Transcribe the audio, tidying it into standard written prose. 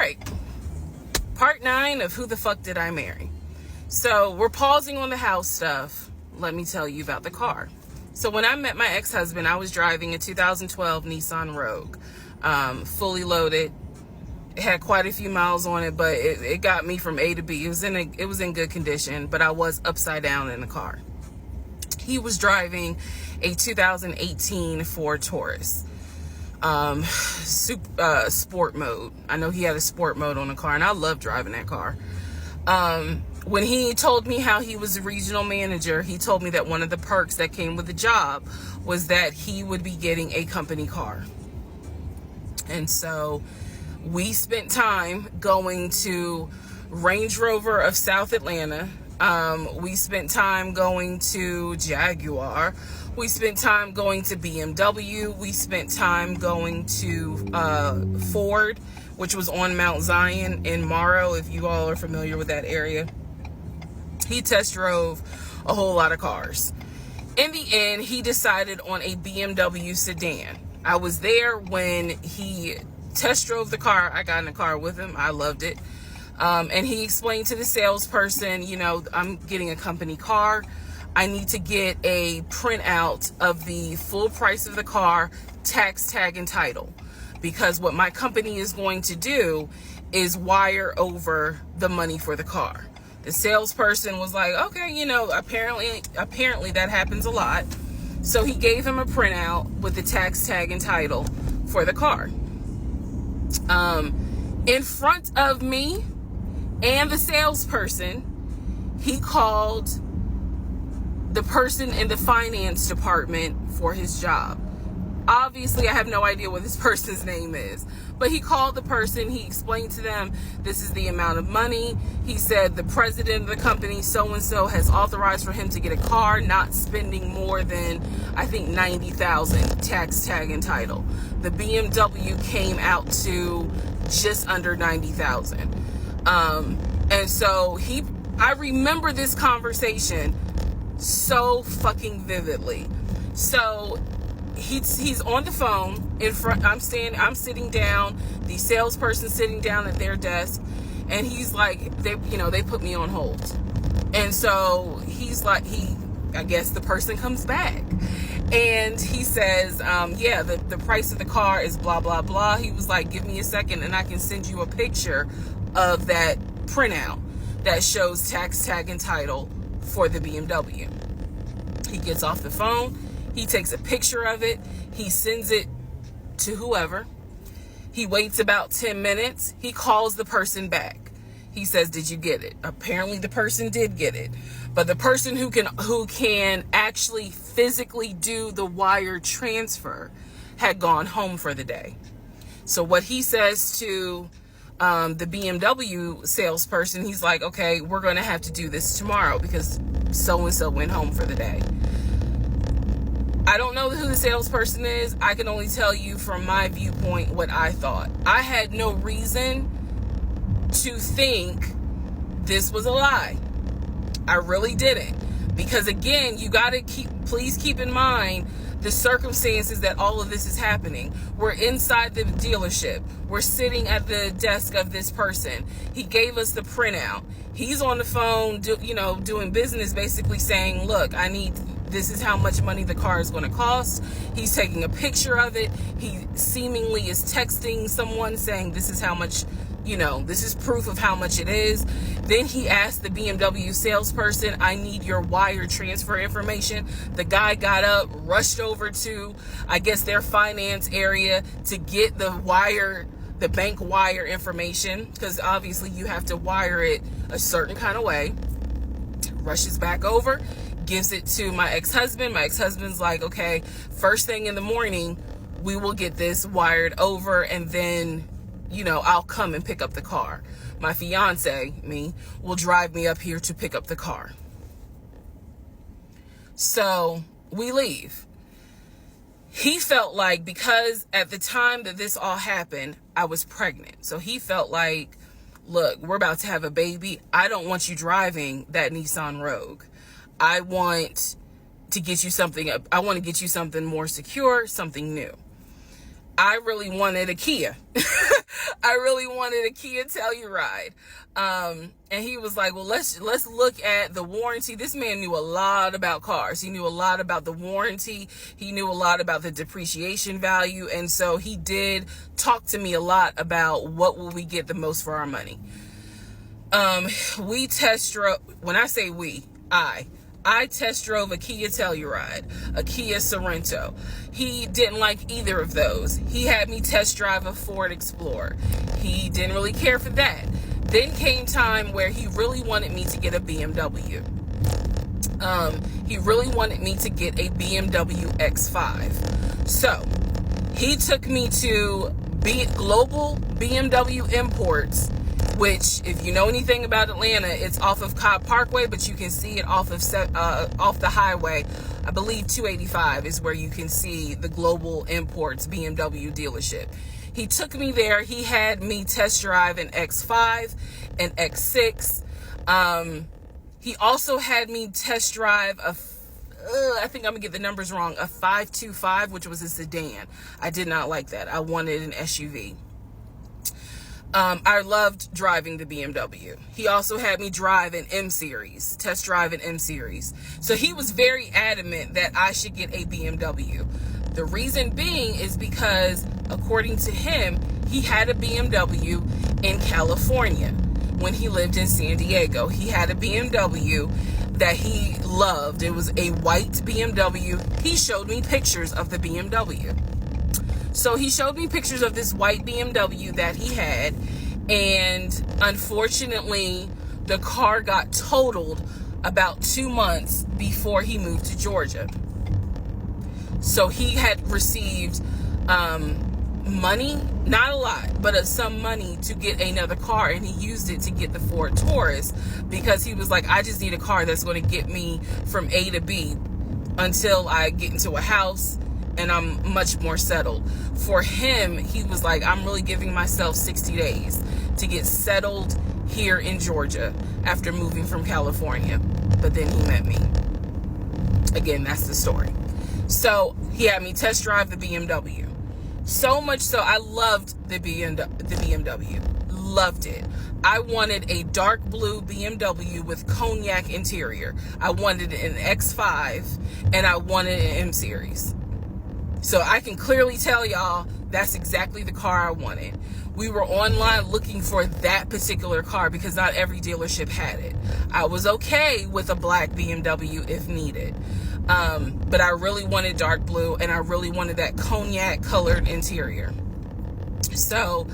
right. Part 9 of Who the Fuck Did I Marry? So we're pausing on the house stuff. Let me tell you about the car. So when I met my ex-husband, I was driving a 2012 Nissan Rogue, fully loaded. It had quite a few miles on it, but it got me from A to B. It was in good condition, but I was upside down in the car. He was driving a 2018 Ford Taurus, sport mode. I know he had a sport mode on the car, and I love driving that car. When he told me how he was a regional manager, he told me that one of the perks that came with the job was that he would be getting a company car. And so we spent time going to Range Rover of South Atlanta. We spent time going to Jaguar. We spent time going to BMW. We spent time going to Ford, which was on Mount Zion in Morrow, if you all are familiar with that area. He test drove a whole lot of cars. In the end, he decided on a BMW sedan. I was there when he test drove the car. I got in the car with him. I loved it. And he explained to the salesperson, I'm getting a company car. I need to get a printout of the full price of the car, tax, tag, and title. Because what my company is going to do is wire over the money for the car. The salesperson was like, okay, apparently that happens a lot. So he gave him a printout with the tax, tag, and title for the car. In front of me and the salesperson, he called the person in the finance department for his job. Obviously, I have no idea what this person's name is, but he called the person. He explained to them, this is the amount of money. He said the president of the company, so-and-so, has authorized for him to get a car, not spending more than, I think, $90,000 tax, tag, and title. The BMW came out to just under $90,000. And so I remember this conversation so fucking vividly. So he's on the phone in front. I'm sitting down, the salesperson sitting down at their desk, and he's like, they put me on hold. And so he's like, I guess the person comes back and he says, the price of the car is blah, blah, blah. He was like, give me a second and I can send you a picture of that printout that shows tax, tag, and title for the BMW. He gets off the phone. He takes a picture of it. He sends it to whoever. He waits about 10 minutes. He calls the person back. He says, did you get it? Apparently the person did get it. But the person who can actually physically do the wire transfer had gone home for the day. So what he says to the BMW salesperson, he's like, okay, we're going to have to do this tomorrow because so-and-so went home for the day. I don't know who the salesperson is. I can only tell you from my viewpoint what I thought. I had no reason to think this was a lie. I really didn't. Because again, you got to please keep in mind the circumstances that all of this is happening. We're inside the dealership. We're sitting at the desk of this person. He gave us the printout. He's on the phone, doing business, basically saying, look, this is how much money the car is going to cost. He's taking a picture of it. He seemingly is texting someone saying this is how much, this is proof of how much it is. Then he asked the BMW salesperson, I need your wire transfer information. The guy got up, rushed over to, I guess, their finance area to get the bank wire information, because obviously you have to wire it a certain kind of way. Rushes back over, gives it to my ex-husband. My ex-husband's like, okay, first thing in the morning, we will get this wired over, and then, I'll come and pick up the car. My fiance, will drive me up here to pick up the car. So we leave. He felt like, because at the time that this all happened, I was pregnant. So he felt like, look, we're about to have a baby. I don't want you driving that Nissan Rogue. I want to get you something. I want to get you something more secure, something new. I really wanted a Kia. I really wanted a Kia Telluride. And he was like, well, let's look at the warranty. This man knew a lot about cars. He knew a lot about the warranty. He knew a lot about the depreciation value. And so he did talk to me a lot about what will we get the most for our money. We test drove, when I say we, I test drove a Kia Telluride, a Kia Sorento. He didn't like either of those. He had me test drive a Ford Explorer. He didn't really care for that. Then came time where he really wanted me to get a BMW. He really wanted me to get a BMW X5. So he took me to Global BMW Imports, which, if you know anything about Atlanta, it's off of Cobb Parkway, but you can see it off the highway. I believe 285 is where you can see the Global Imports BMW dealership. He took me there. He had me test drive an X5, an X6. He also had me test drive I think I'm gonna get the numbers wrong, a 525, which was a sedan. I did not like that. I wanted an SUV. I loved driving the BMW. He also had me drive an M-Series, test drive an M-Series. So he was very adamant that I should get a BMW. The reason being is because, according to him, he had a BMW in California when he lived in San Diego. He had a BMW that he loved. It was a white BMW. He showed me pictures of the BMW. So he showed me pictures of this white BMW that he had, and unfortunately, the car got totaled about 2 months before he moved to Georgia. So he had received money, not a lot, but some money to get another car, and he used it to get the Ford Taurus because he was like, I just need a car that's going to get me from A to B until I get into a house and I'm much more settled. For him, he was like, I'm really giving myself 60 days to get settled here in Georgia after moving from California. But then he met me. Again, that's the story. So he had me test drive the BMW. So much so, I loved the BMW. Loved it. I wanted a dark blue BMW with cognac interior. I wanted an X5, and I wanted an M-Series. So I can clearly tell y'all that's exactly the car I wanted. We were online looking for that particular car because not every dealership had it. I was okay with a black BMW if needed. But I really wanted dark blue, and I really wanted that cognac colored interior. So